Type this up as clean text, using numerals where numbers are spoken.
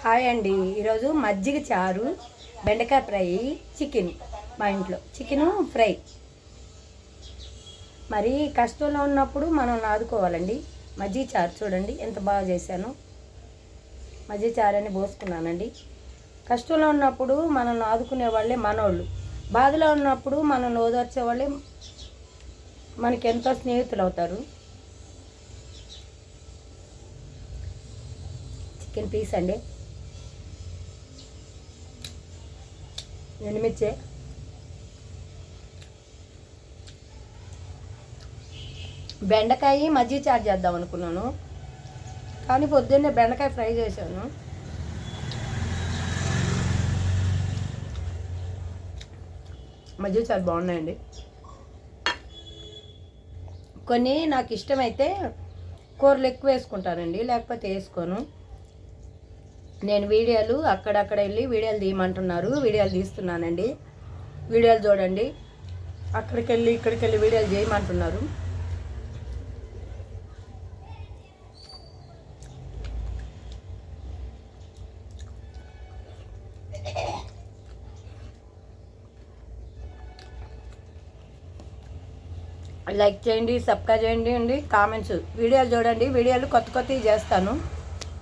Hi అండి. ఈరోజు మజ్జిగ చారు, బెండకాయ ఫ్రై, చికెన్. మా ఇంట్లో చికెను ఫ్రై. మరి కష్టంలో ఉన్నప్పుడు మనం ఆదుకోవాలండి. మజ్జిగ చారు చూడండి ఎంత బాగా చేశాను. మజ్జిగ చారు అని పోసుకున్నానండి. కష్టంలో ఉన్నప్పుడు మనం ఆదుకునే వాళ్ళే మనోళ్ళు. బాధలో ఉన్నప్పుడు మనం ఓదార్చే వాళ్ళే మనకి ఎంతో స్నేహితులు అవుతారు. చికెన్ పీస్ అండి, ఎండుమిర్చి, బెండకాయ మజ్జిగ చారు చేద్దాం అనుకున్నాను, కానీ పొద్దున్నే బెండకాయ ఫ్రై చేశాను. మజ్జిగ చారు బాగున్నాయండి. కొన్ని నాకు ఇష్టమైతే కూరలు ఎక్కువ వేసుకుంటానండి, లేకపోతే వేసుకోను. నేను వీడియోలు అక్కడక్కడ వెళ్ళి వీడియోలు తీయమంటున్నారు, వీడియోలు తీస్తున్నానండి. వీడియోలు చూడండి. అక్కడికి వెళ్ళి ఇక్కడికి వెళ్ళి వీడియోలు చేయమంటున్నారు. లైక్ చేయండి, సబ్స్క్రైబ్ చేయండి, కామెంట్స్, వీడియోలు చూడండి. వీడియోలు కొత్త కొత్తవి చేస్తాను.